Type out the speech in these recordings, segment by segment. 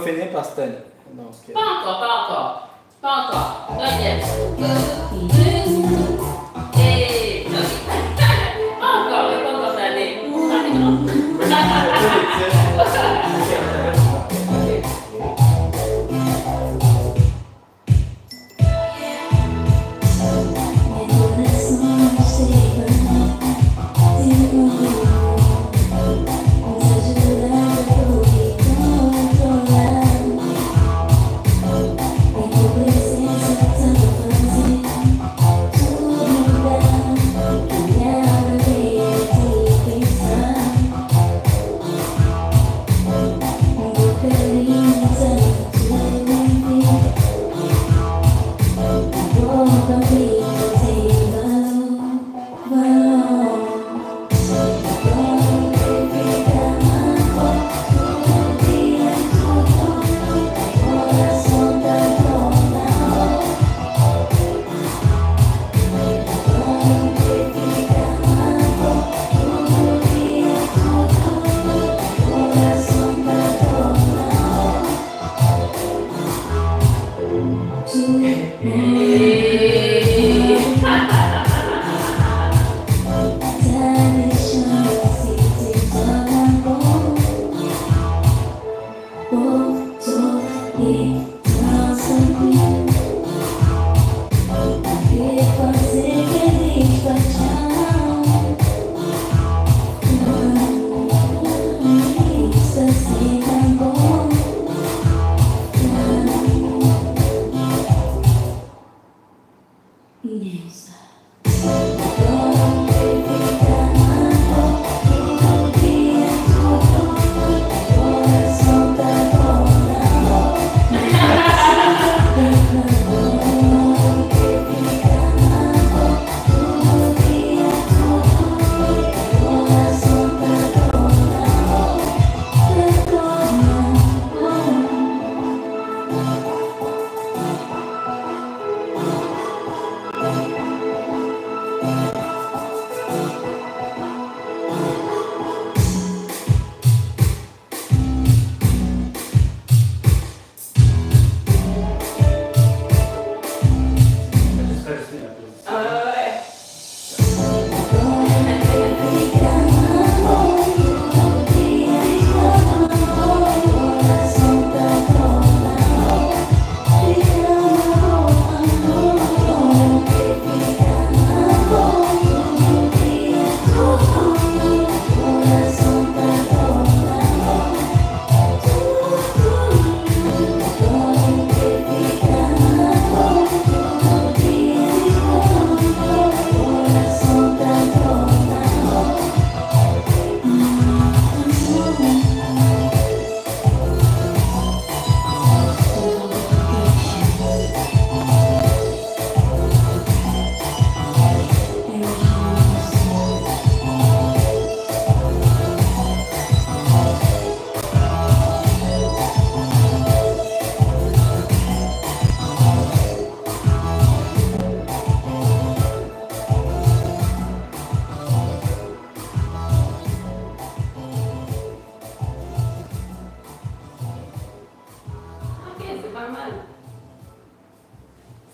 va finir par cette année. Donc, Pas encore, pas encore. Pas encore. Regarde. Et... Pas encore, mais pas encore cette année.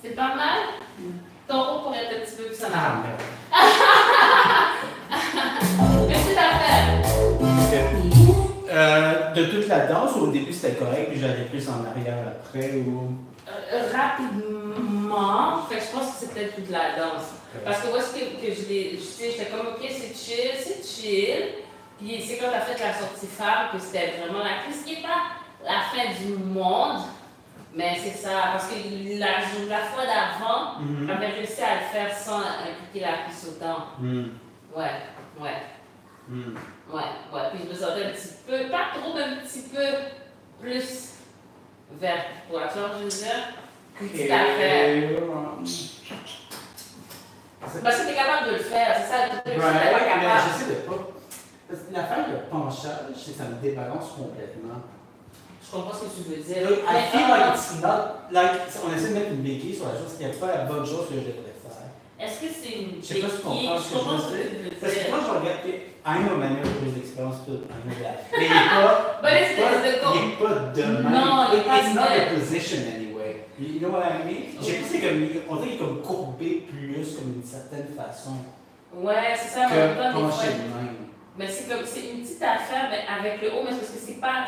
C'est pas mal? Taureau pourrait être un petit peu plus en arrière. Mais c'est l'affaire. De toute la danse, au début c'était correct, puis j'allais plus en arrière après ou. Rapidement, fait que je pense que c'est peut-être toute la danse. Parce que moi, ce que j'étais comme, ok, c'est chill. Puis c'est quand t'as fait la sortie femme que c'était vraiment la crise qui n'est pas la fin du monde, mais c'est ça. Parce que la fois d'avant, j'avais réussi à le faire sans impliquer la cuisse autant. Ouais. Puis je me sentais un petit peu, pas trop, mais un petit peu plus verte. Tu vois ce que je veux dire? Petite affaire. Parce que t'es capable de le faire, c'est ça, tu n'es pas capable. Je sais de pas. Parce que l'affaire de penchage, ça me débalance complètement. Je comprends ce que tu veux dire. I feel like it's not, like, on essaie de mettre une béquille sur la chose qui n'est pas la bonne chose que je devrais faire. Est-ce est-ce que c'est une Je sais pas si tu comprends ce que je veux dire. Parce que moi, je regarde que I'm a man with plus d'expérience que I'm a guy. Mais il n'est pas. Il est pas de même. Non, il est pas It's not a position anyway. You know what I mean? J'ai pensé comme. On dirait qu'il est comme courbé plus comme d'une certaine façon. Ouais, c'est ça, mais Que pencher de même. Mais c'est comme, c'est une petite affaire, mais avec le haut, mais parce que c'est pas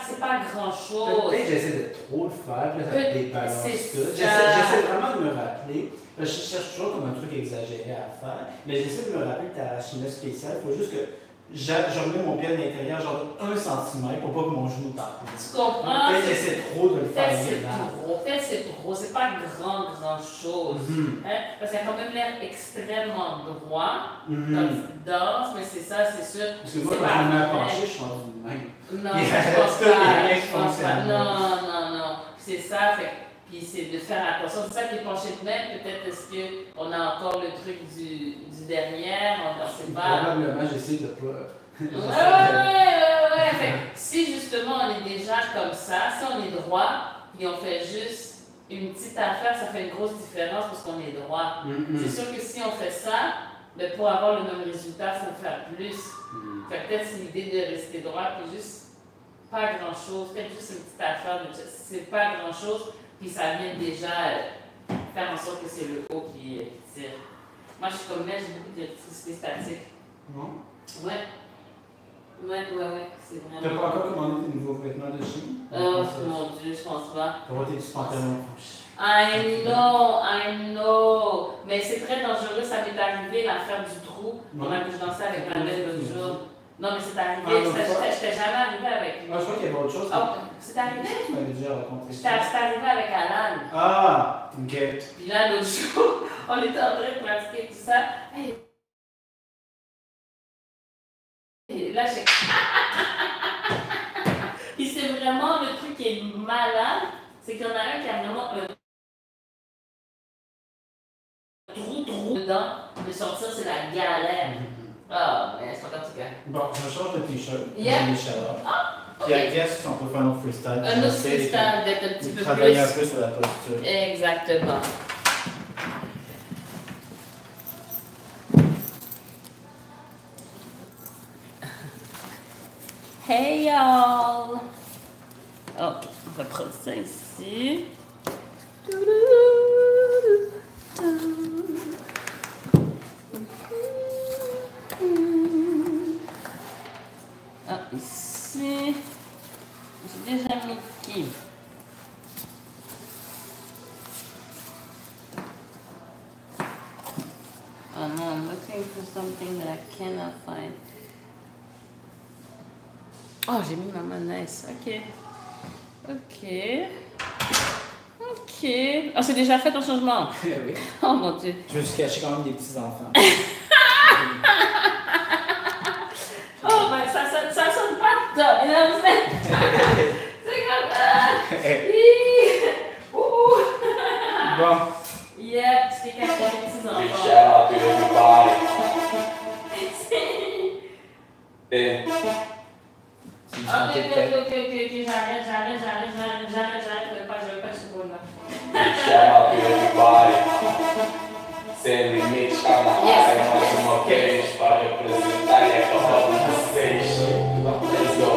grand chose. Peut-être que j'essaie de trop le faire, puis là, ça débalance tout. C'est J'essaie vraiment de me rappeler. Je cherche toujours comme un truc exagéré à faire, mais j'essaie de me rappeler que tu as la chimie spéciale. Il faut juste que je remets mon pied à l'intérieur, genre de 1 cm pour pas que mon genou tape. Tu comprends? Peut-être que j'essaie trop de le faire. Peut-être c'est trop, c'est pas grand chose. Hein? Parce qu'il a quand même l'air extrêmement droit quand il danse, mais c'est ça, c'est sûr. Parce que moi, quand je me mets à pencher, je suis en du même. Non, je pense pas. Non. C'est ça, puis c'est de faire attention. C'est ça qui est penché de même. Peut-être est-ce qu'on a encore le truc du derrière, on ne sait pas. Probablement, j'essaie de pas. Ouais. Fait, si justement on est déjà comme ça, si on est droit, puis on fait juste une petite affaire, ça fait une grosse différence parce qu'on est droit. C'est sûr que si on fait ça, ben pour avoir le même résultat, il faut faire plus. Fait peut-être c'est l'idée de rester droit, puis juste pas grand-chose, peut-être juste une petite affaire, c'est pas grand-chose, puis ça vient déjà faire en sorte que c'est le haut qui tire. Moi, je suis comme j'ai beaucoup d'électricité statique. Non? Ouais, c'est vraiment. T'as pas encore commandé tes nouveaux vêtements de chine? Oh mon Dieu, je pense pas. T'as tes petits pantalons. I know. Mais c'est très dangereux, ça m'est arrivé l'affaire du trou. Pendant que je dansais avec ma belle l'autre jour. Non, mais c'est arrivé, j'étais jamais arrivé avec lui. Je crois qu'il y avait autre chose. C'est arrivé? Tu m'avais déjà raconté ça. C'est arrivé avec Alan. Ah, ok. Puis là, l'autre jour, on était en train de pratiquer tout ça. Et là, j'ai. Puis c'est vraiment le truc qui est malade, c'est qu'il y en a un qui a vraiment un trou dedans. De sortir, c'est la galère. Ah, mais c'est pas comme ça. Bon, je me change de t-shirt. Yeah. Puis I guess qu'on peut faire notre freestyle. Un autre freestyle d'être un petit peu plus. Travailler un peu sur la posture. Exactement. Hey y'all! Ok, on va prendre ça ici. Ah, ici. J'ai déjà mis qui? Oh no, I'm looking for something that I cannot find. Oh, j'ai mis ma manesse. Ok. Ah, c'est déjà fait ton changement? Oui. Oh mon Dieu. Je me suis caché quand même des petits-enfants. Oh, ben ça sonne pas top, you know what I'm saying? C'est comme Bon. Yeah, tu t'es caché des petits-enfants. Shout out to everybody. Ok, j'arrête, je vais pas ce bout-là. Shout out to everybody. Sandy Mitch, I'm a high on my page. Para representar e acabar na station. Let's go.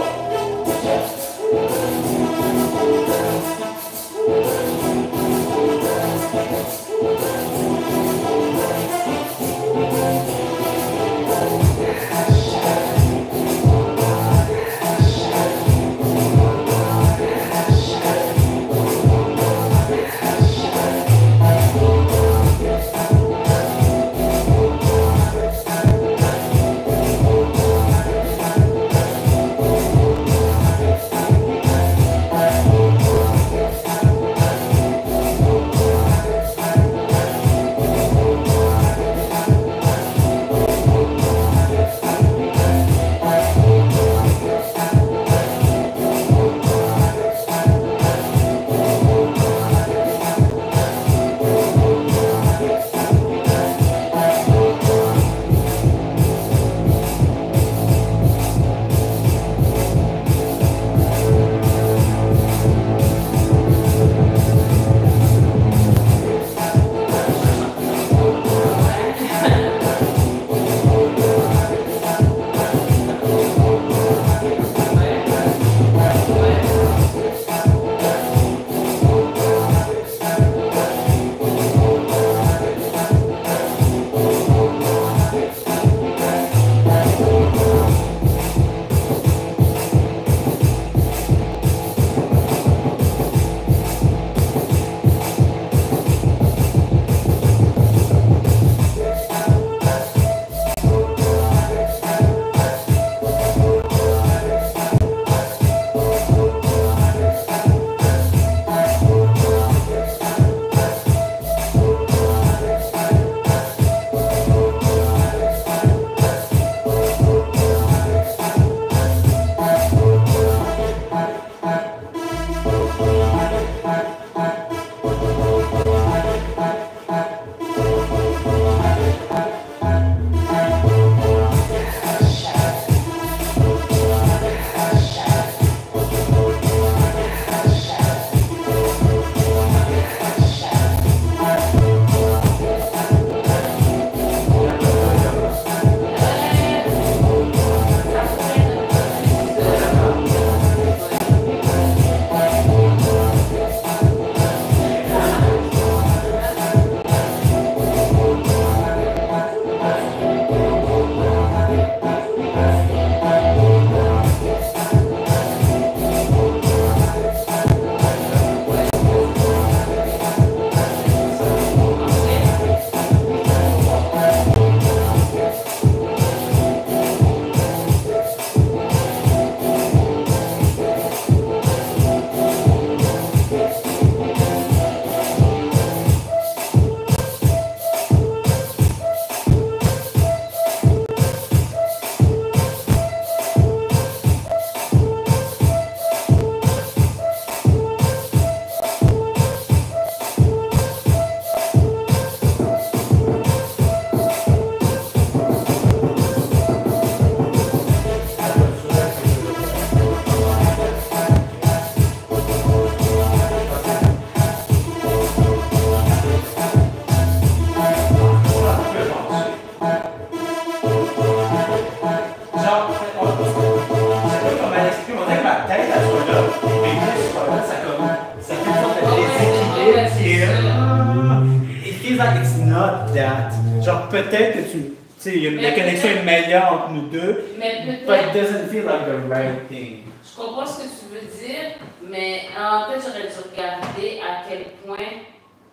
Ouais, c'est Et, ça. it feels like it's not that. Genre, peut-être que tu sais, la connexion est meilleure entre nous deux, Mais but it peut-être, doesn't feel like the right thing. je comprends ce que tu veux dire, mais en fait, j'aurais dû regarder à quel point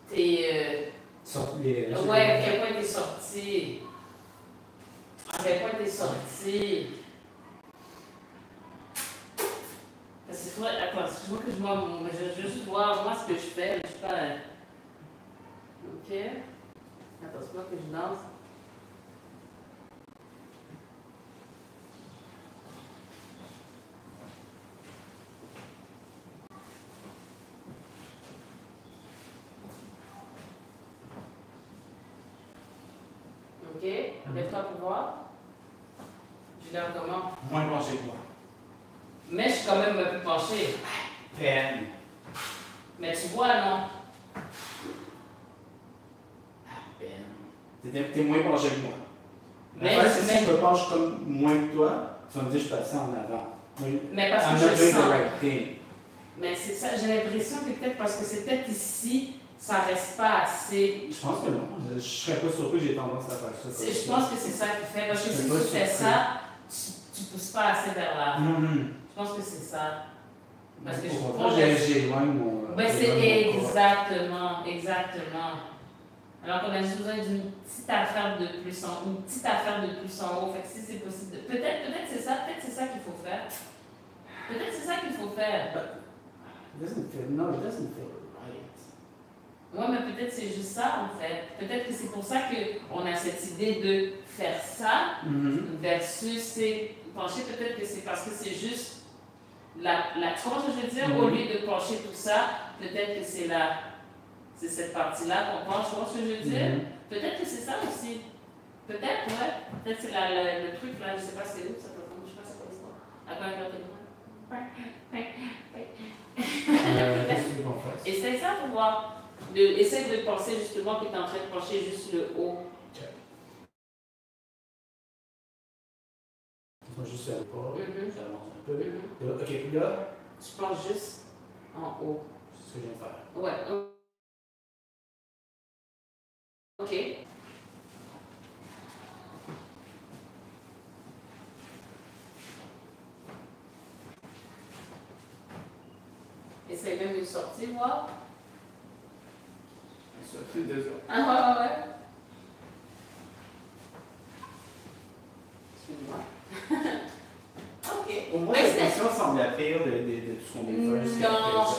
t'es. Ouais, à quel point t'es sorti. À quel point t'es sorti. Parce que toi, attends, excuse-moi que je veux juste voir moi ce que je fais, je sais pas. Ok. Attends, c'est pas que je danse. Ok, lève-toi pour voir. Je l'air comment? Moins penché que moi. Mais je suis quand même un peu penché. Peine. Mais tu vois, non? Peine. T'es moins penché que moi. Mais si je me penche comme moins que toi, tu vas me dire que je passe ça en avant. Mais parce que I'm je not doing sens. the right thing. Mais c'est ça, j'ai l'impression que peut-être parce que c'est peut-être ici, ça reste pas assez. Je pense que non. Je serais pas surpris que j'ai tendance à faire ça. Je pense que c'est ça qui fait. Parce que si tu fais ça, tu pousses pas assez vers l'avant. Je pense que c'est ça. Parce que je pense que j'éloigne mon. Ben c'est exactement. Alors qu'on a juste besoin d'une petite affaire de plus en haut, Fait que si c'est possible, peut-être c'est ça qu'il faut faire. Peut-être c'est ça qu'il faut faire. It doesn't feel right. Ouais, mais peut-être c'est juste ça en fait. Peut-être que c'est pour ça qu'on a cette idée de faire ça versus c'est pencher. Peut-être que c'est parce que c'est juste la tranche, je veux dire, au lieu de pencher tout ça, peut-être que c'est cette partie-là qu'on penche. Tu vois ce que je veux dire? Peut-être que c'est ça aussi. Peut-être, ouais. Peut-être c'est le truc là, je sais pas c'est où, ça peut prendre, je sais pas c'est quoi l'histoire. Attends, essaye ça pour voir. Essaye de penser justement que tu es en train de pencher juste le haut. Moi, juste sur le pas, j'avance un peu. Là, ok, puis là, Tu penches juste en haut. c'est ce que je viens de faire. Ouais. Ok. Essaye même de sortir, voir. Ça fait 2 heures. Ah ouais. Excuse-moi. Ok. Au moins, la question semble la pire de tout ce qu'on est fait. Non, je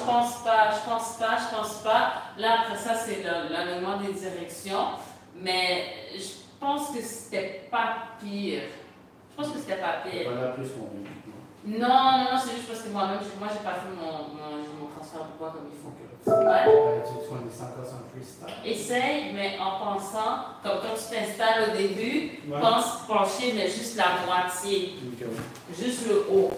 pense pas. Là, après ça, c'est l'enlèvement des directions. Mais je pense que c'était pas pire. Pas là plus qu'on veut. Non, c'est juste parce que moi-même, j'ai pas fait mon transfert de poids comme il faut. Tu vas descendre encore sur un freestyle. Essaye, mais en pensant, comme quand tu t'installes au début, pense pencher, mais juste la moitié. Juste le haut.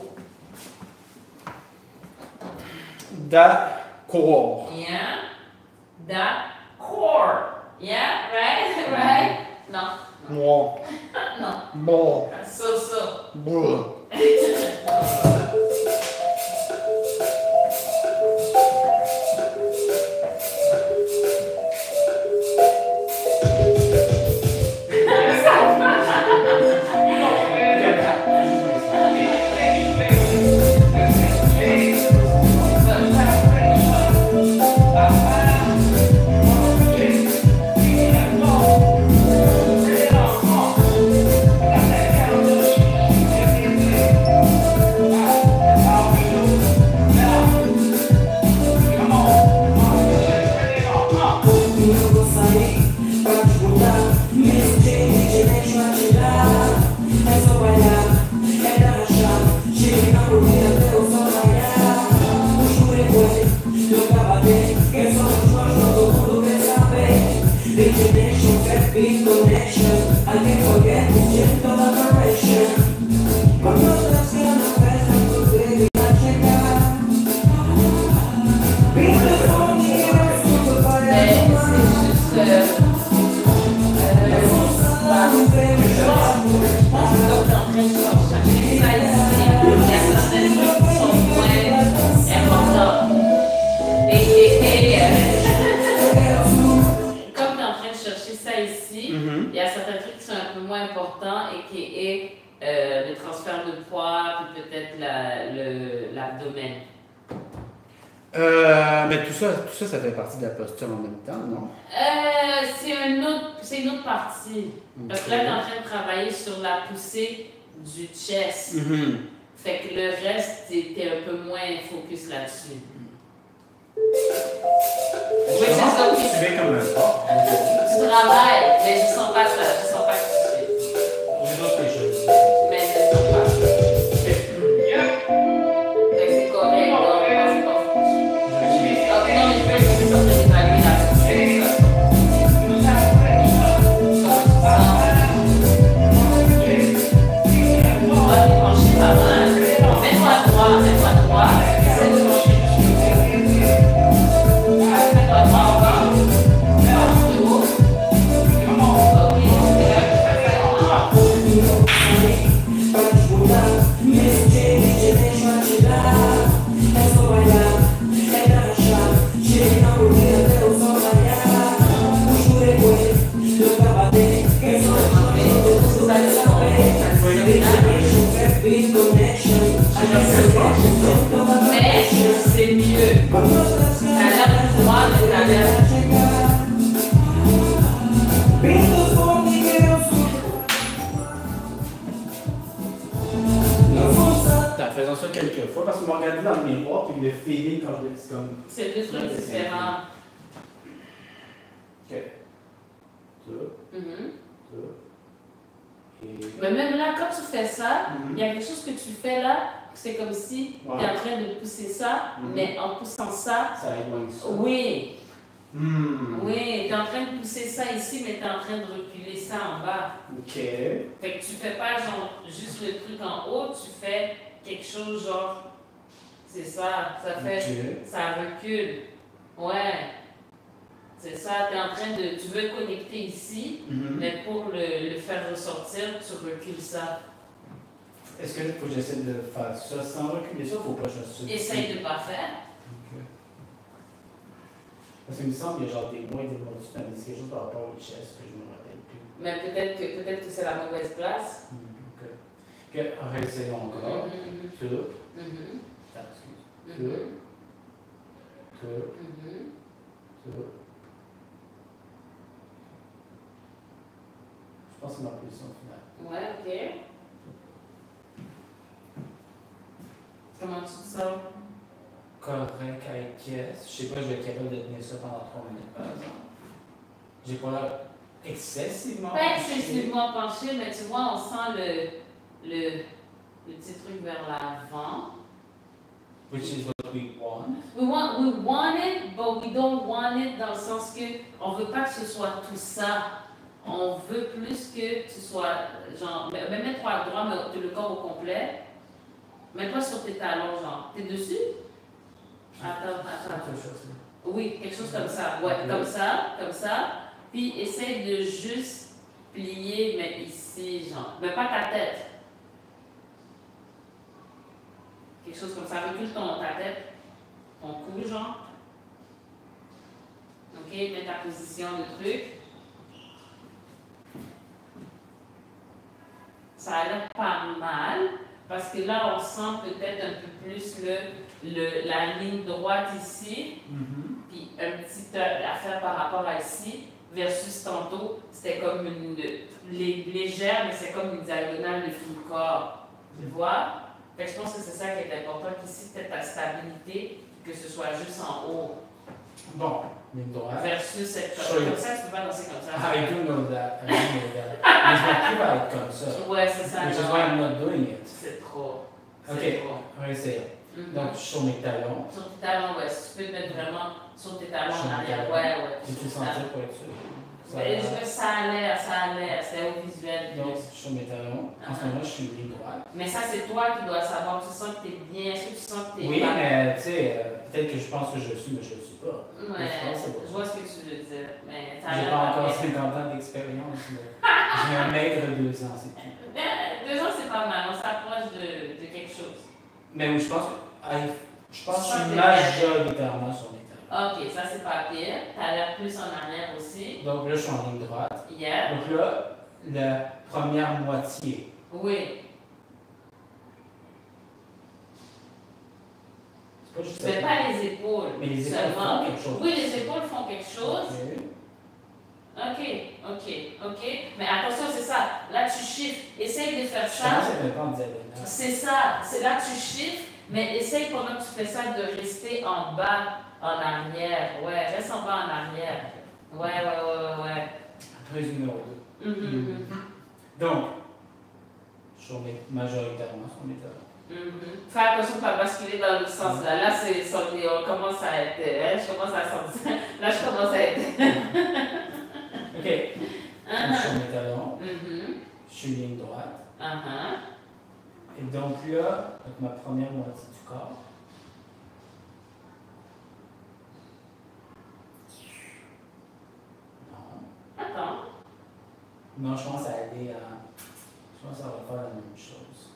D'accord. Yeah. D'accord. Yeah, right? Non. Moi. Non. Bon. So. Bon. moins important et qui est le transfert de poids, puis peut-être l'abdomen. Mais tout ça, ça fait partie de la posture en même temps, non? C'est une autre partie. Parce que là, tu es en train de travailler sur la poussée du chest. Fait que le reste, tu es un peu moins focus là-dessus. Oui, c'est ça. Tu fais comme un sport. Tu travailles, mais je ne sens pas ça. Je ne sens pas que tu fais. J'ai d'autres choses. Mais je ne sens pas. Fait que c'est correct, donc c'est pas fou. Ok, non, mais je peux essayer de d'évaluer la poussée. Mais c'est mieux. Ça a l'air de moi, mais ça a l'air. En faisant ça quelques fois, parce que je me regardais dans le miroir, puis le feeling quand je c'est comme. C'est deux trucs différents. Ok. Ça. Mais même là, quand tu fais ça, il y a quelque chose que tu fais là, c'est comme si tu es en train de pousser ça, mais en poussant ça. Ça éloigne ça. Oui. Oui, tu es en train de pousser ça ici, mais tu es en train de reculer ça en bas. Ok. Fait que tu fais pas genre juste le truc en haut, tu fais quelque chose genre. C'est ça, ça fait. Ça recule. Ouais. C'est ça, tu es en train de. Tu veux connecter ici, mais pour le faire ressortir, tu recules ça. Est-ce qu'il faut que j'essaie de faire ça sans reculer ça ou faut pas que je fasse ça? Essaye de ne pas faire. Ok. Parce qu'il me semble qu'il y a genre des mois et des mois dessus, mais c'est quelque chose par rapport au chest que je me rappelle plus. Mais peut-être que c'est la mauvaise place. Ok. Ok, réessayons encore. Tout. Ah, excuse. Tout. Je pense que c'est ma position finale. Ouais, ok. Comment tu te sens? Correct avec yes. Je sais pas, je vais être capable de tenir ça pendant 3 minutes par exemple. J'ai pas l'air excessivement penché. Pas excessivement penché, mais tu vois, on sent le petit truc vers l'avant. Which is what we want. We want it, but we don't want it dans le sens que on veut pas que ce soit tout ça. On veut plus que tu sois, genre, mets-toi à droite, mais le corps au complet. Mets-toi sur tes talons, genre. T'es dessus? Attends. Oui, quelque chose comme ça. Ouais, comme ça. Puis essaye de juste plier, mais ici, genre. Mais pas ta tête. Quelque chose comme ça. Recule ta tête, ton cou, genre. Ok, mets ta position de truc. Ça a l'air pas mal, parce que là, on sent peut-être un peu plus la ligne droite ici, puis un petit affaire par rapport à ici, versus tantôt, c'était comme une légère, mais c'est comme une diagonale de tout le corps. Tu vois? Fait que je pense que c'est ça qui est important, qu'ici, peut-être ta stabilité, que ce soit juste en haut. Bon, ligne droite. Versus cette comme ça, tu peux pas danser comme ça. I do know that. Mais je m'occupe à être comme ça. Ouais, c'est ça. Which is why I'm not doing it. C'est trop. Ok, on va essayer. Donc, sur mes talons. Sur tes talons, ouais. Si tu peux te mettre vraiment sur tes talons en arrière, ouais. J'ai tout senti pour être sûr. Ça a l'air, c'est au visuel. Donc, sur mes talons. En ce moment, je suis ligne droite. Mais ça, c'est toi qui dois savoir. Tu sens que tu es bien. Est-ce que tu sens que tu es oui, mais tu sais, peut-être que je pense que je le suis, mais je ne le suis pas. Ouais, je vois ce que tu veux dire. Mais j'ai pas encore 50 ans d'expérience. J'ai un maigre de 2 ans, c'est tout. 2 ans, c'est pas mal. On s'approche de quelque chose. Mais oui, je pense que je suis majoritairement sur mes talons. Ok, ça c'est pas pire. Tu as l'air plus en arrière aussi. Donc là, je suis en ligne droite. Yeah. Donc là, la première moitié. Oui. C'est pas juste Mais ça. pas les épaules. Mais les épaules seulement. font quelque chose. Oui, les épaules font quelque chose. Ok. Ok. Mais attention, c'est ça. Là, tu chiffres. Essaye de faire Je ça. commence à me prendre diagonale. C'est ça. C'est là que tu chiffres. Mais essaye pendant que tu fais ça de rester en bas, en arrière. Ouais, reste en bas, en arrière. Ouais. Après, numéro 2. Donc, je remets majoritairement sur mes talons. Fais attention de ne pas basculer dans l'autre sens. Là c'est sorti. On commence à être. Je commence à sortir. Là, je commence à être. Ok. Donc, sur mes talons, je suis ligne droite. Et donc là, avec ma première moitié du corps, Attends. non, je pense à aller à. Je pense qu'on va faire la même chose.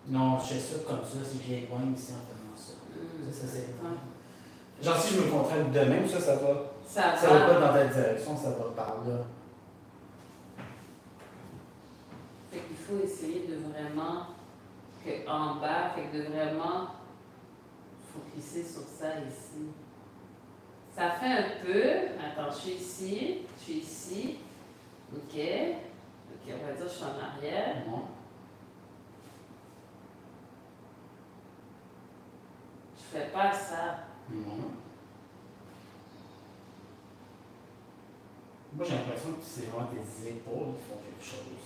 Non, je fais ça comme ça, c'est que j'éloigne ici en faisant ça. Ça c'est. Genre, si je me contracte de même, ça va. Ça va pas dans ta direction, ça va par là. Fait qu'il faut essayer de vraiment, en bas, fait que de vraiment focuser sur ça ici. Ça fait un peu, attends, je suis ici, ok, on va dire je suis en arrière. Non. Je fais pas ça. Non. Moi, j'ai l'impression que c'est vraiment tes épaules qui font quelque chose.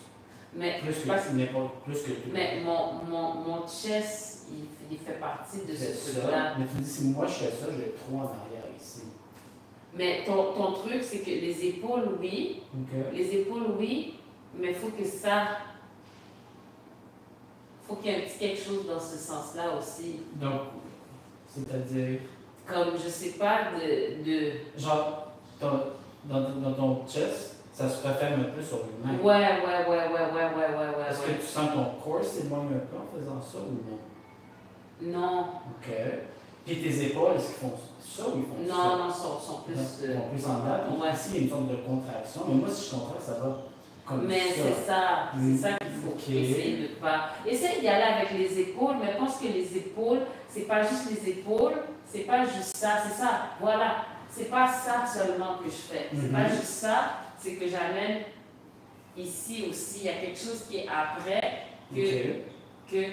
Mais Plus que tout. Mais mon chest, il fait partie de ce truc-là. Mais tu me dis, si moi je fais ça, je vais trop en arrière ici. Mais ton truc, c'est que les épaules, oui. Okay. Les épaules, oui. Mais il faut que ça. Faut qu'il y ait un petit quelque chose dans ce sens-là aussi. Donc, c'est-à-dire. Comme, je sais pas, Genre, dans ton chest, ça se referme un peu sur lui-même. Ouais. Est-ce que tu sens que ton corps s'éloigne un peu en faisant ça ou non? Non. Ok. Puis tes épaules, est-ce qu'ils font ça ou ils font ça? Non, sont plus. Ils sont plus en bas. Puis ici, il y a une forme de contraction. Mais moi, si je contracte, ça va comme mais ça. c'est ça. C'est ça qu'il faut essayer de pas. Essaye d'y aller avec les épaules, mais pense que les épaules, c'est pas juste les épaules, c'est pas juste ça, c'est ça. Voilà. C'est pas ça seulement que je fais. C'est pas juste ça, c'est que j'amène ici aussi. Il y a quelque chose qui est après que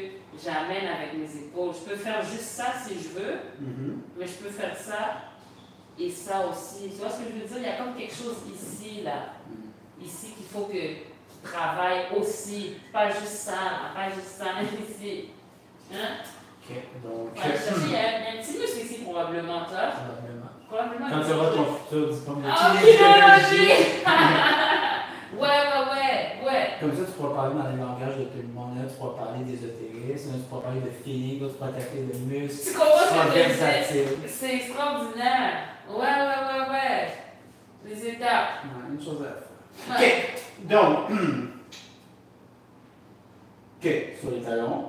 j'amène avec mes épaules. Je peux faire juste ça si je veux, mais je peux faire ça et ça aussi. Tu vois ce que je veux dire? Il y a comme quelque chose ici, là. Ici qu'il faut que tu travailles aussi. Pas juste ça, ici. Hein? Ok, donc. Il y a un petit muscle ici probablement, toi. Probablement. Quand tu auras ton futur diplôme de kinésiologie! Ouais. Comme ça, tu pourras parler dans les langages de tout le monde. Là, tu pourras parler d'ésotérisme, tu pourras parler de feeling, tu pourras taper de muscles. Tu comprends ce que je veux dire? C'est extraordinaire. Ouais. Les étapes. Ouais, une chose à faire. Ok, donc. Ok, sur les talons,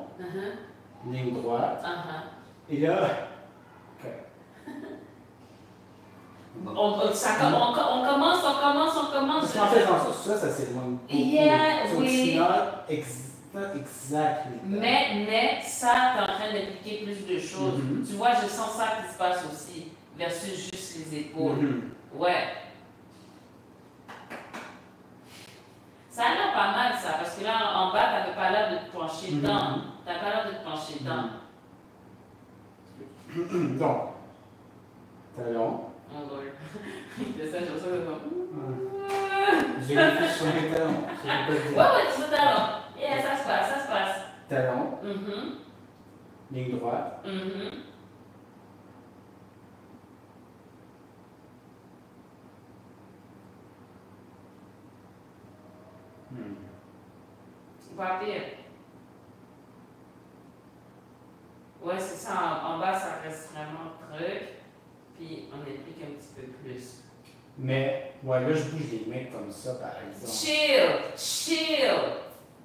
ligne droite. Et là. Ok. On commence. En fait, ça s'éloigne. Yeah, oui. Not exactly. Mais ça, tu es en train d'impliquer plus de choses. Tu vois, je sens ça qui se passe aussi, versus juste les épaules. Ouais. Ça a l'air pas mal, ça, parce que là, en bas, tu n'avais pas l'air de te pencher dedans. Tu n'as pas l'air de te pencher dedans. Donc, talons. C'est ça, je ressens J'ai les sur mes talons. Ouais, sur les talons. Yeah, ça se passe. Talons. Ligne droite. Pas pire. Ouais, c'est ça. En bas, ça reste vraiment truc. Puis on implique un petit peu plus. Mais, ouais, là, je bouge les mains comme ça, par exemple. Chill.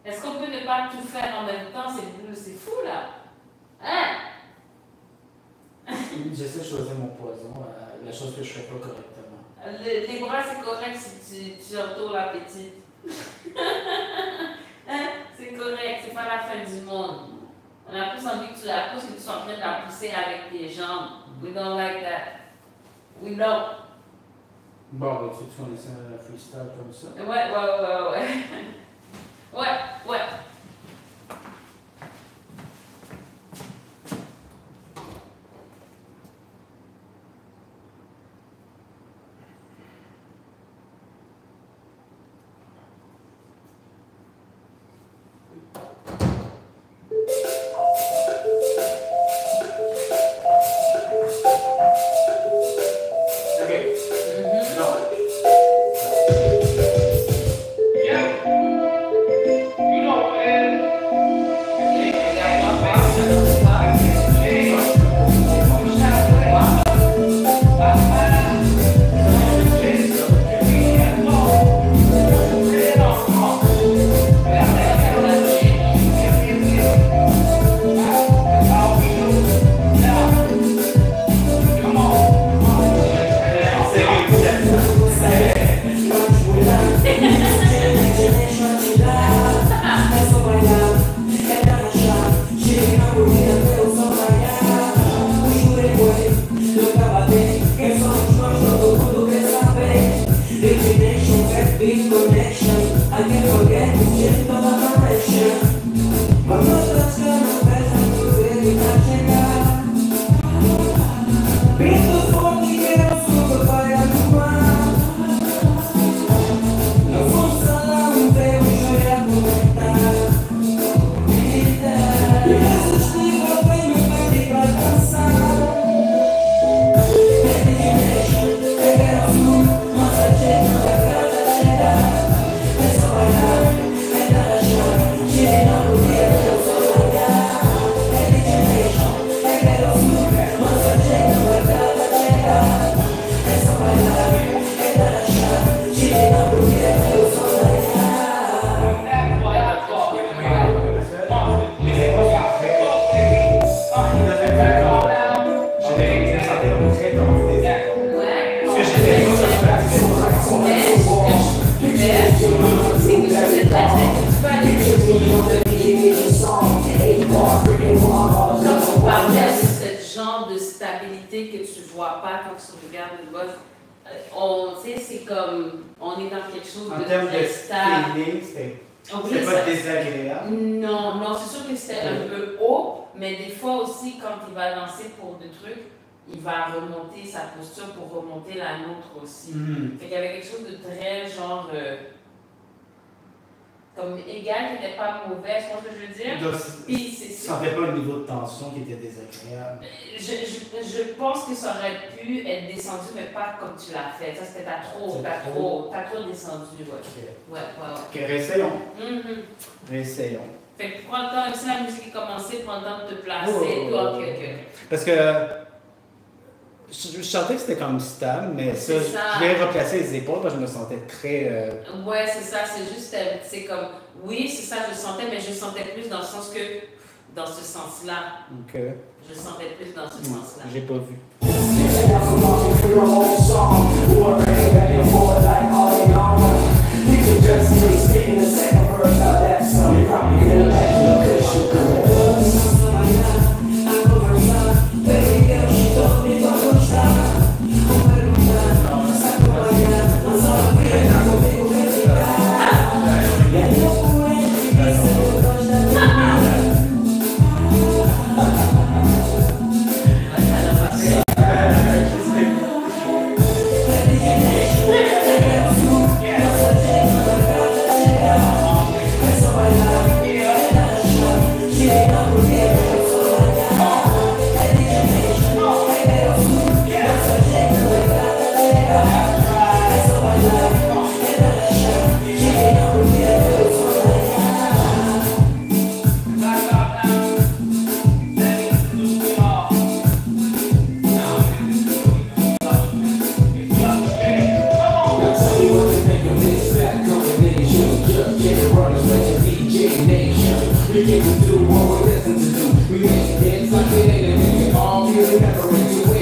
Est-ce qu'on peut ne pas tout faire en même temps? C'est fou, là. Hein? j'essaie de choisir mon poison, la chose que je fais pas correctement. Les bras, c'est correct si tu entoures la petite. Hein? C'est correct, c'est pas la fin du monde. On a plus envie que tu la pousses que tu sois en train de la pousser avec tes jambes. We don't like that. We don't. Bon, ben, tu connaissais un freestyle comme ça? Ouais. Ouais. Il va remonter sa posture pour remonter la nôtre aussi. Fait qu'il y avait quelque chose de très genre comme égal qui n'était pas mauvais, je pense que je veux dire. Puis c'est ça n'avait pas un niveau de tension qui était désagréable. Je pense que ça aurait pu être descendu, mais pas comme tu l'as fait. Ça c'était t'as trop descendu. Ouais. Ok, réessayons. Réessayons. Fait que prends le temps, même si la musique est commencée, prends le temps de te placer. Ok. Parce que je sentais que c'était comme stable, mais ça, je voulais replacer les épaules parce que je me sentais très... Ouais, c'est ça, c'est juste, c'est comme, oui, c'est ça, je sentais, mais je sentais plus dans le sens que, dans ce sens-là. Ok. Je sentais plus dans ce sens-là. J'ai pas vu. We make it like it ain't a nigga. All you never into it.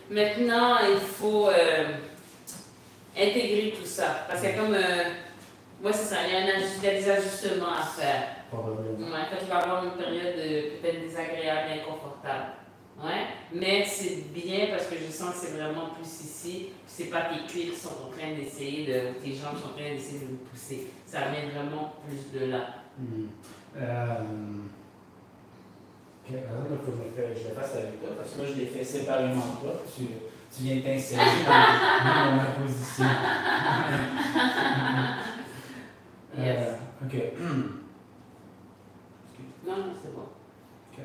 Maintenant, il faut intégrer tout ça. Parce qu'il y a comme... moi, c'est ça, il y a des ajustements à faire. Probablement. Ouais, fait qu'il va y avoir une période peut-être désagréable et inconfortable. Ouais. Mais c'est bien parce que je sens que c'est vraiment plus ici. C'est pas tes cuits qui sont en train d'essayer tes jambes sont en train d'essayer de vous pousser. Ça vient vraiment plus de là. Ok, par exemple, il faut que je le fasse avec toi, parce que moi, je l'ai fait séparément de toi, tu viens t'insérer dans ma position. Yes. Ok. Non, non, c'est bon. Ok.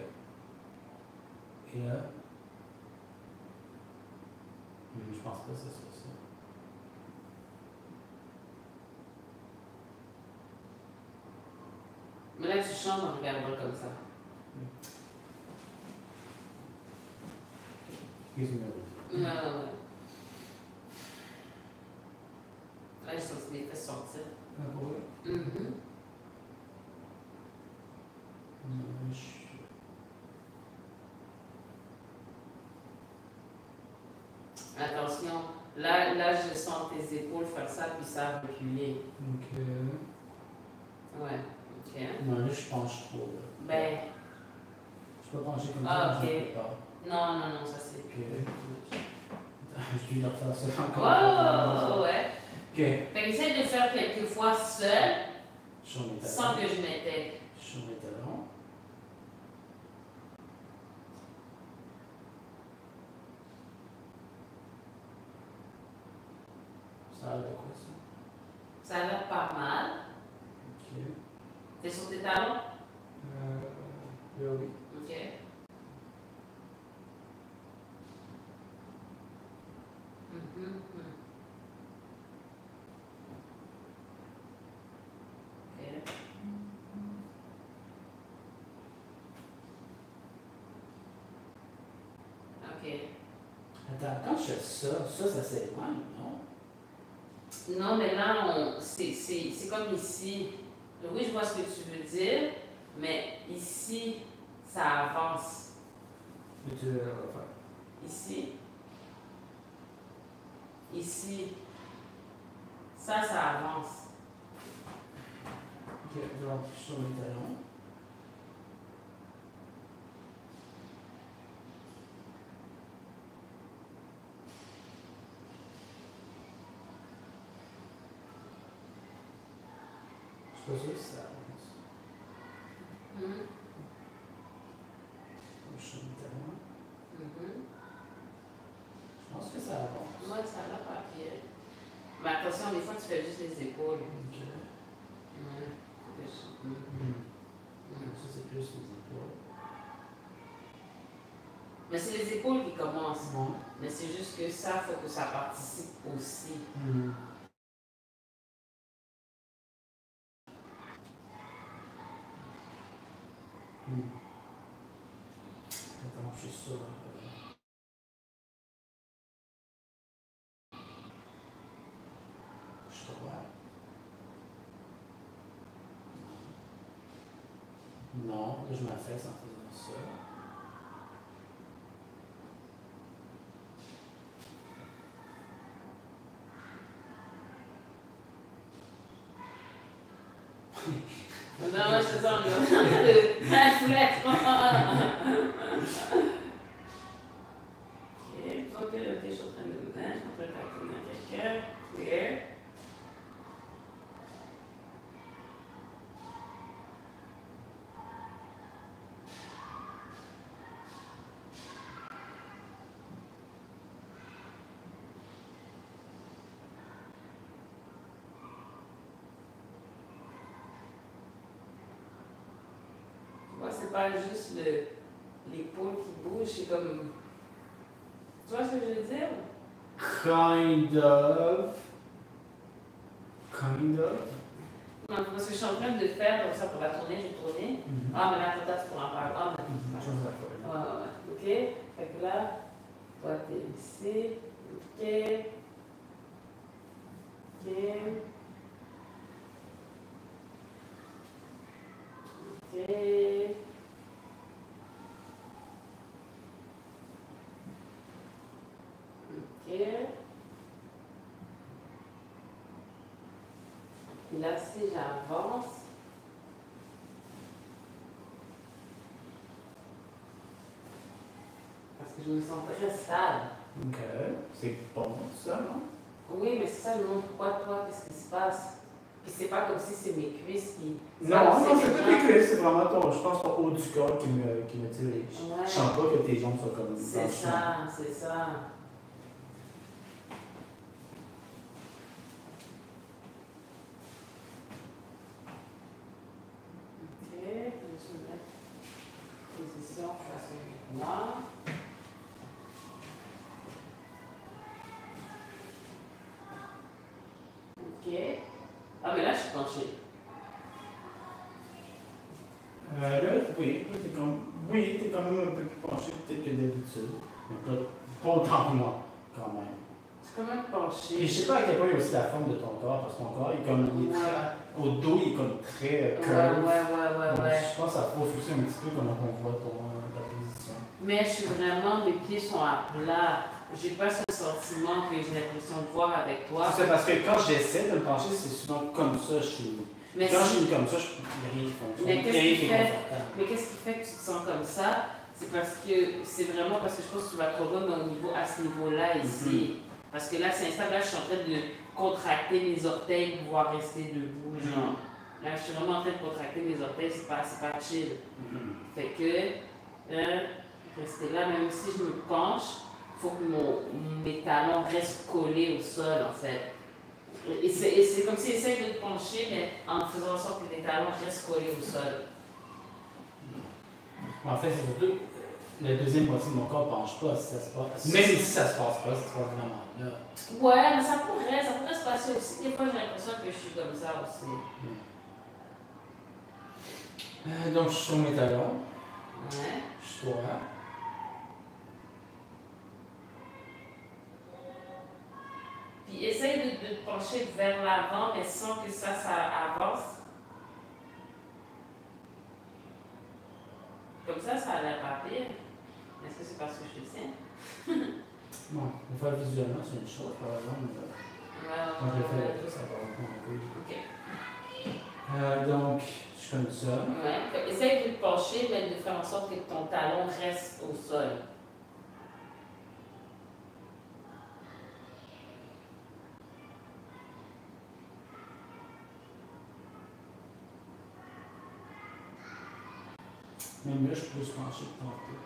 Et là? Je pense pas que ce soit ça. Mais là, tu changes en regardant comme ça. Excuse-moi. Non, non, non. Là, je sens que les fesses sortir. Ah, pour vrai? Attention, là, je sens tes épaules faire ça, puis ça reculer. Ok. Ouais, ok. Non, là, je penche trop. Là. Ben. Je peux pencher comme Ah, ça, ok. je ne peux pas. Non, non, non, ça c'est. Ok. Je vais leur faire ça encore. Oh, ouais. Ok. Fait que j'essaie de faire quelques fois seul, Sur mes talons. sans que je m'intègre. Sur mes talons. Ça a l'air de quoi, ça? Ça a l'air pas mal. Ok. T'es sur tes talons? Oui. Ok. Ok. Attends, quand je fais ça s'éloigne, non? Non, mais là, c'est comme ici. Oui, je vois ce que tu veux dire, mais ici, ça avance. Mais tu veux le refaire. Ici. Ici. Ça avance. Ok, donc sur mes talons. Je suis pas sûr que ça avance. Sur mes talons. Je pense que ça avance. Moi, ça a l'air pas pire. Mais attention, des fois, tu fais juste les épaules. Ok. Ça, c'est plus les épaules. Mais c'est les épaules qui commencent. Non. Mais c'est juste que ça, il faut que ça participe aussi. Attends, je suis sûr. Je crois. Non, là, je m'affaisse en faisant ça. Non, je te sens, la foulette. Ok, ok, je suis en train de me mettre, je peux taquiner quelqu'un. Here. c'est pas juste l'épaule qui bouge, c'est comme. Tu vois ce que je veux dire? Kind of. Kind of. Non, parce que je suis en train de faire comme ça pour la tourner, j'ai tourné. Ah, mais là, attends, tu pourras en parler. Ah, mais. Ouais. Ok. Fait que là, toi, t'es ici. Ok. Ok. Ok. Ok. Et là, si j'avance, parce que je me sens très stable. Ok, c'est bon ça, non? Oui, mais c'est ça le monde. Pourquoi toi, qu'est-ce qui se passe? Puis c'est pas comme si c'est mes cuisses qui. Non, c'est pas tes cuisses, c'est vraiment ton, je pense, ton haut du corps qui me dirige. Ouais. Je sens pas que tes jambes soient comme C'est ça, c'est ça. Ok, je vais mettre position face au noir. Ok. Ah, mais là, je suis penchée. Là, oui, t'es quand même un peu plus penché peut-être que d'habitude. Mais pas autant que moi, quand même. C'est quand même penché. Et je sais pas à quel point il y a aussi la forme de ton corps, parce que ton corps est comme, il est très, au dos, il est comme très curve. Ouais. Je pense que ça prouve aussi un petit peu comment on voit ta position. Mais je suis vraiment, mes pieds sont à plat. J'ai pas ce sentiment que j'ai l'impression de voir avec toi. C'est ça, parce que quand j'essaie de me pencher, c'est souvent comme ça, je suis. Mais quand je suis comme ça, il n'y a rien qui fonctionne. Mais Mais qu'est-ce qui fait que tu te sens comme ça? C'est parce que c'est vraiment parce que je pense que tu vas trop loin à ce niveau-là ici. Parce que là, c'est instable, là, je suis en train de contracter mes orteils pour pouvoir rester debout. Genre. Là, je suis vraiment en train de contracter mes orteils, c'est pas chill. Fait que, rester là, même si je me penche, il faut que mes talons restent collés au sol, en fait. Et c'est comme si j'essaie de te pencher, mais en faisant en sorte que tes talons restent collés au sol. En fait, c'est surtout la deuxième moitié de mon corps ne penche pas si ça se passe. Même si ça se passe pas, ça se passe vraiment là. Ouais, mais ça pourrait se passer aussi. Des fois, j'ai l'impression que je suis comme ça aussi. Donc, je suis sur mes talons. Ouais. Je suis droit. Puis essaye de te pencher vers l'avant, mais sans que ça avance. Comme ça a l'air pas pire. Est-ce que c'est parce que je te tiens? Bon, on va faire visuellement, c'est une chose, par exemple. Quand je le fais avec toi, ça va un peu. Ok. Donc, je suis comme ça. Ouais. Essaye de te pencher, mais de faire en sorte que ton talon reste au sol. Même là, je peux se pencher de tantôt.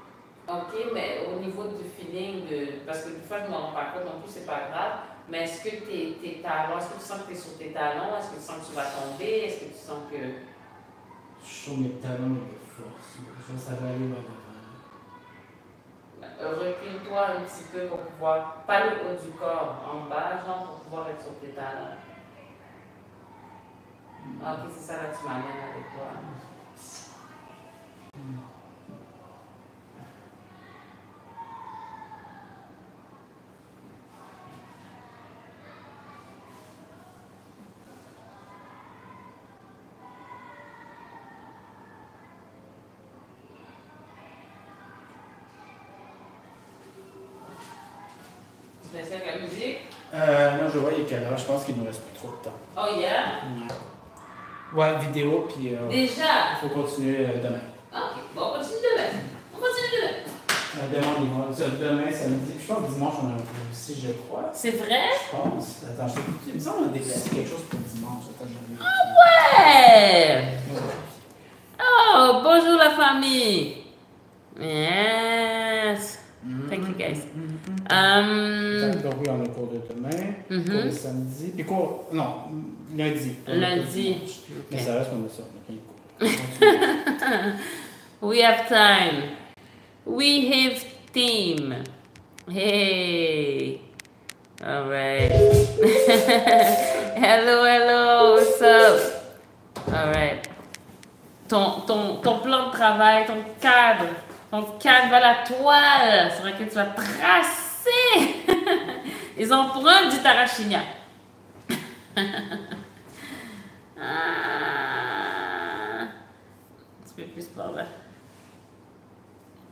Ok, mais au niveau du feeling, parce que des fois, je ne me rends pas compte non plus, c'est pas grave, mais est-ce que tes talons, est-ce que tu sens que tu es sur tes talons? Est-ce que tu sens que tu vas tomber? Est-ce que tu sens que. Je suis sur mes talons de force. Ça va aller vers l'avant. Recule-toi un petit peu pour pouvoir, pas le haut du corps, en bas, genre, pour pouvoir être sur tes talons. Ok, c'est ça là que tu m'amènes avec toi. Tu fais ça avec la musique? Non, je vois, il est quelle heure? Je pense qu'il nous reste plus trop de temps. Oh yeah? Ouais, vidéo, puis. Déjà? Il faut continuer demain. Ok, bon, on continue demain. Demain, on y va. Demain, samedi. Je pense que dimanche, on a un peu aussi, je crois. C'est vrai? Je pense. Attends, il me semble qu'on a déplacé quelque chose pour dimanche. Attends, Ouais! Oh, bonjour la famille! Yes! Thank you guys. Donc oui, on a cours de demain, cours de samedi, puis cours, non, lundi. Lundi. Mais ça reste comme ça, on a plein de cours. We have time. We have team. Hey. All right. Hello, what's up? All right. Ton plan de travail, ton cadre va la toile sur laquelle tu vas tracer les empreintes du Tarashinia. Tu peux plus par là.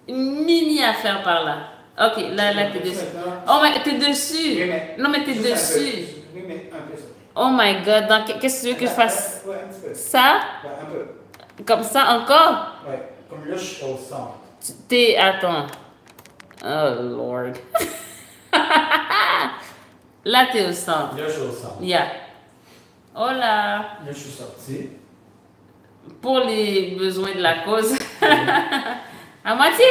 Une mini affaire par là. Ok, là t'es dessus. Oh, mais t'es dessus. Oui, mais non, mais t'es dessus. Oui, mais un peu ça. Oh my god, qu'est-ce que tu veux que je fasse? Ouais, un petit peu. Ça? Ouais, un peu. Comme ça encore? Ouais, comme là, je suis au centre. Attends. Oh lord. Là, t'es au centre. Là, je suis au centre. Yeah. Hola. Là, je suis sorti. Pour les besoins de la cause. À moitié.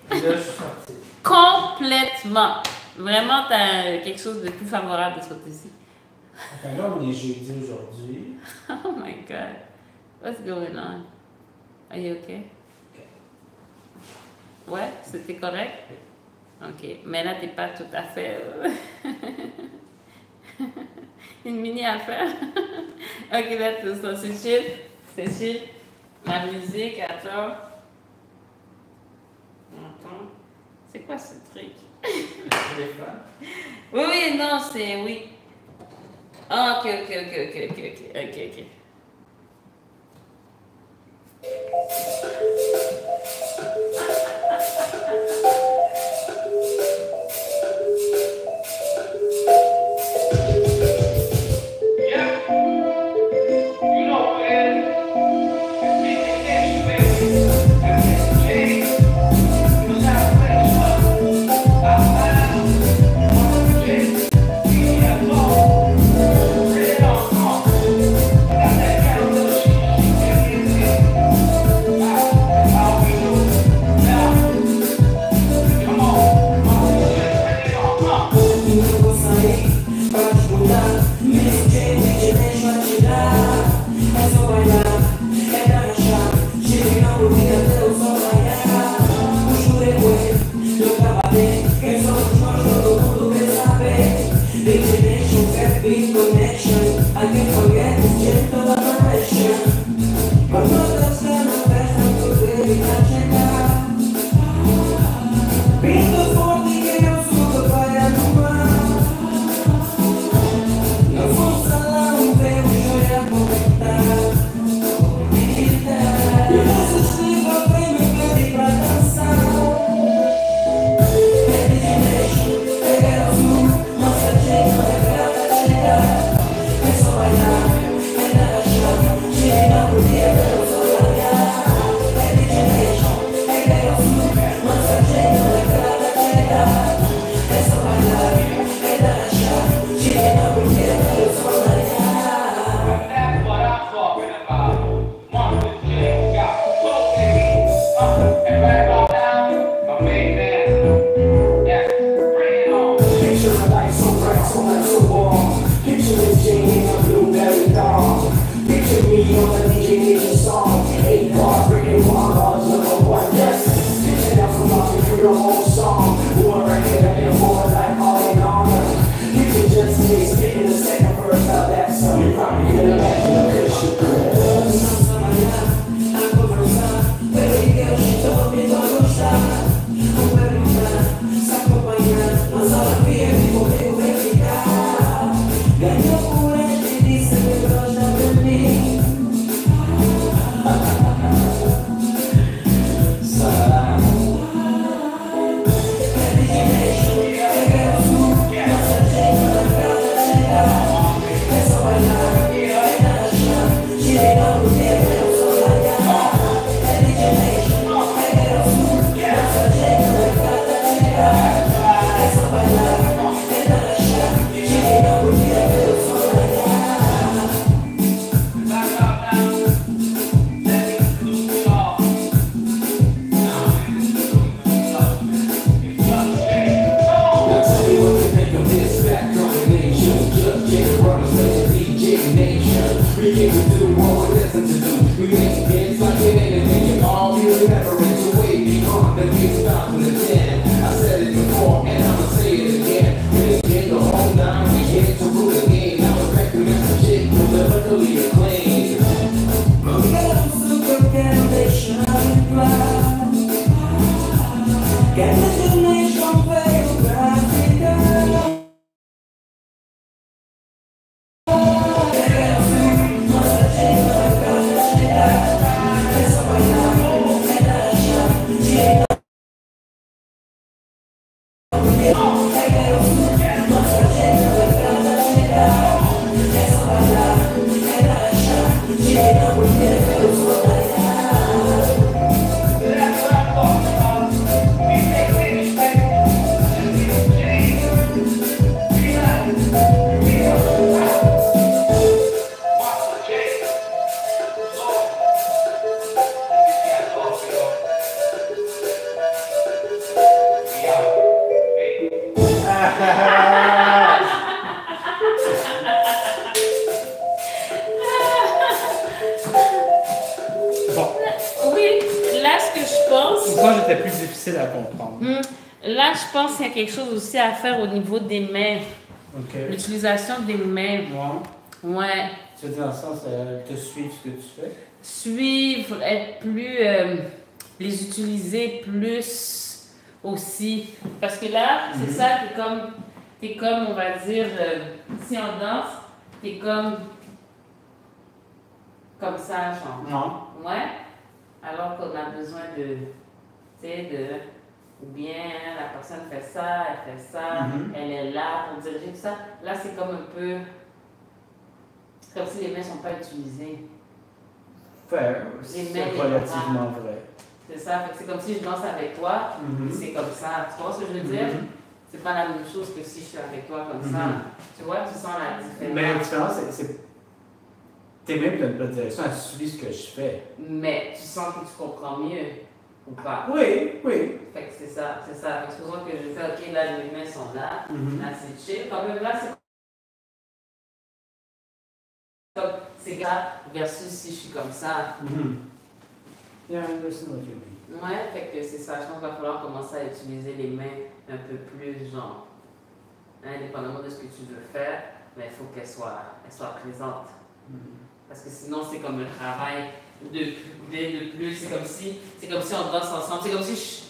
Là, je suis sorti. Complètement. Vraiment, t'as quelque chose de plus favorable de ce côté-ci. Enfin, là, on est jeudi aujourd'hui. Oh my god. What's going on? Are you okay? Ouais, c'était correct? Ok, mais là, t'es pas tout à fait... Une mini affaire. Ok, là, tout ça, c'est chill. C'est chill. Ma musique, attends. Attends. C'est quoi ce truc? Oui, non, c'est... Oui. Ah, ok. We came to do what we listen to do. We make hits like it ain't a thing. All we remember Là, je pense qu'il y a quelque chose aussi à faire au niveau des mains. Okay. L'utilisation des mains. Ouais. Tu veux dire dans le sens de suivre ce que tu fais? Suivre, être plus... les utiliser plus aussi. Parce que là, c'est ça, t'es comme, on va dire, si on danse, t'es comme ça, genre. Non. Ouais. Alors qu'on a besoin de, tu sais, ou bien la personne fait ça, elle fait ça, elle est là pour diriger tout ça. Là, c'est comme un peu, comme si les mains ne sont pas utilisées. C'est relativement vrai. C'est ça, c'est comme si je danse avec toi, c'est comme ça. Tu vois ce que je veux dire? C'est pas la même chose que si je suis avec toi comme ça. Tu vois, tu sens la différence. Mais la différence, c'est tes mains de notre direction, elles suivent ce que je fais. Mais tu sens que tu comprends mieux. Ou pas? Oui, oui. Fait que c'est ça. Supposons que je fais, ok, là, mes mains sont là, là, c'est chill. Quand même, là, c'est grave versus si je suis comme ça. Yeah, I understand what you mean. Ouais, fait que c'est ça. Je pense qu'il va falloir commencer à utiliser les mains un peu plus, genre, indépendamment de ce que tu veux faire, mais il faut qu'elles soient présentes. Parce que sinon, c'est comme un travail de plus. C'est comme si on danse ensemble. C'est comme si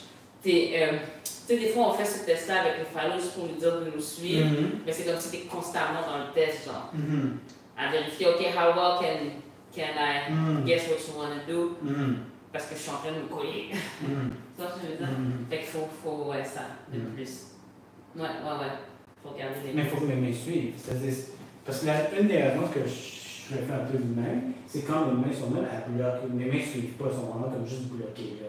tu sais, des fois, on fait ce test-là avec le phallus juste pour lui dire de nous suivre, mais c'est comme si tu es constamment dans le test, genre, à vérifier, OK, how well can I guess what you want to do? Parce que je suis en train de me coller. Tu vois ce que je veux dire? Fait qu'il faut ouais, ça, de plus. Ouais. Faut regarder les mais il faut que mes mains suivent. Parce que une des raisons que je fais un peu de même, c'est quand mes mains sont même à bloquer. Mes mains ne suivent pas, sont vraiment comme juste bloquées là.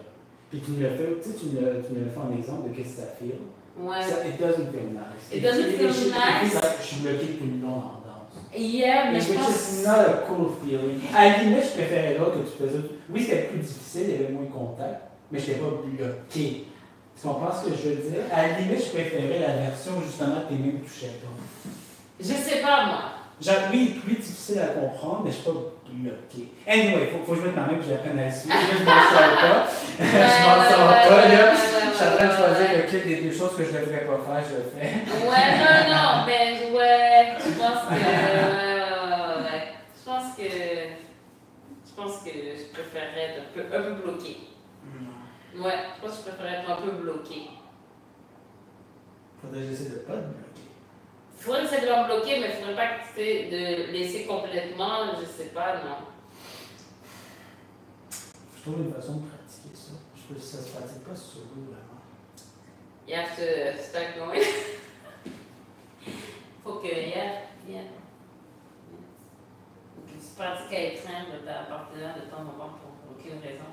Puis tu me le fais, tu me le fais en exemple de qu'est-ce que ça fait. Ouais. It doesn't feel nice. It doesn't feel nice. Je suis bloqué tout le long en danse. Yeah, mais je pense... It's not a cool feeling. À la limite, je préférais l'autre que tu faisais. Oui, c'était plus difficile, il y avait moins de contact, mais je n'étais pas bloqué. Tu comprends ce que je veux dire? À la limite, je préférais la version où justement tes mains me touchaient pas. Je sais pas, moi. Genre, oui, plus difficile à comprendre, mais je suis pas bloqué. Anyway, faut que je mette ma main et que j'apprenne à suivre. Je m'en sors pas. Je m'en sors pas, là. Je suis en train de choisir lequel des deux choses que je ne devrais pas faire, je le fais. Ouais, non, mais ouais, je pense que... Ouais. Je pense que je préférerais être un peu bloqué. Ouais, je pense que je préférerais être un peu bloqué. Faudrait que j'essaie de pas te bloquer. Il faudrait essayer de me bloquer, mais il ne faudrait pas de laisser complètement, je sais pas, non. Je trouve une façon de pratiquer ça. Je peux, ça se pratique pas solo, vraiment. You have to start going. Faut que, yeah. Faut que tu pratiques à étreindre ta partenaire de temps en temps pour aucune raison.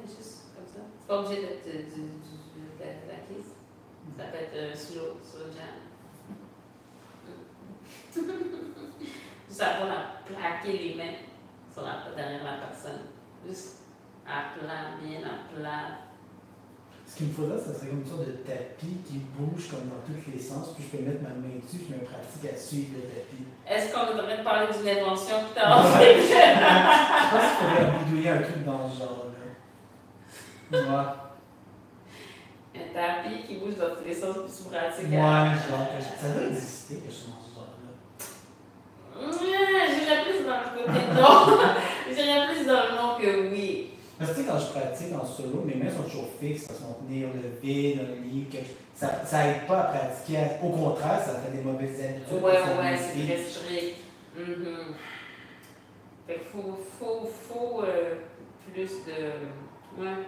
Juste comme ça. C'est pas obligé d'être de la kiss. Ça peut être slow jam. Juste apprendre à plaquer les mains derrière la personne. Juste à plat, bien à plat. Ce qu'il me faudrait, ça serait comme une sorte de tapis qui bouge comme dans tous les sens, puis je peux mettre ma main dessus, je me pratique à suivre le tapis. Est-ce qu'on est en train de parler d'une invention que tu as fait? Je pense qu'il faudrait bidouiller un truc dans ce genre-là. Ouais. Un tapis qui bouge dans tous les sens, puis tu pratiques. Ouais, genre, ça doit exister quelque chose dans ce genre-là. J'irais plus dans le côté non. J'irais plus dans le non que oui. Parce que tu sais, quand je pratique en solo, mes mains sont toujours fixes, elles sont tenir le vide, dans le lit, ça aide pas à pratiquer. Au contraire, ça fait des mauvaises habitudes. Ouais, c'est très strict. Fait qu'il faut plus de... Ouais.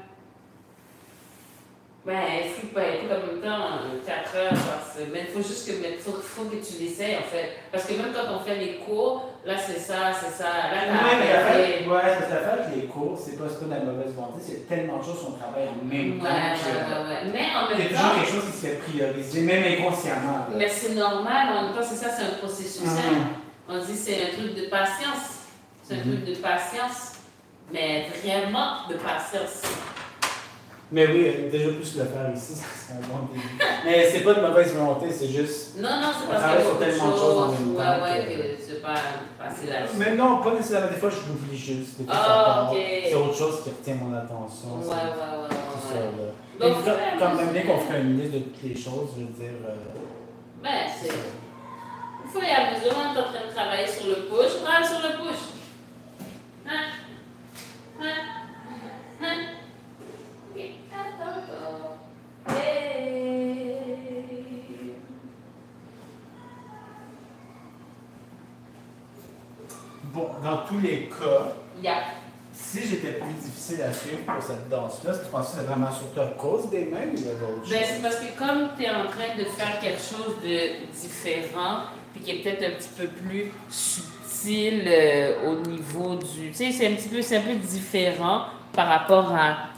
Ben, si pas écoute en même temps 4 heures par semaine, il faut juste que, faut que tu l'essayes en fait. Parce que même quand on fait les cours, là c'est ça. Là, mais la fait, ouais, parce que la fait, les cours, c'est pas de la mauvaise volonté, c'est tellement de choses qu'on travaille en même temps. Ouais. Mais en même temps. Il y a toujours quelque chose qui se fait prioriser, même inconsciemment. Mais c'est normal, en même temps, c'est ça, c'est un processus. On dit c'est un truc de patience. C'est un truc de patience. Mais vraiment de patience. Mais oui, déjà plus le faire ici, c'est un bon début. Mais c'est pas de mauvaise volonté, c'est juste. Non, c'est parce qu'il y a tellement de choses en même temps. Ouais, que c'est pas facile à. Mais non, pas nécessairement. Des fois, je l'oublie juste. Ok. C'est autre chose qui retient mon attention. Ouais. Donc, quand même bien qu'on ferait une liste de toutes les choses, je veux dire. Ben, c'est. Il faut y aller. On est en train de travailler sur le push. Travaille sur le push. Bon, dans tous les cas, Yeah. si j'étais plus difficile à suivre pour cette danse-là, tu penses que c'est vraiment surtout à cause des mains ou de d'autres choses? Ben, c'est parce que comme tu es en train de faire quelque chose de différent, puis qui est peut-être un petit peu plus subtil au niveau du... Tu sais, c'est un peu différent par rapport à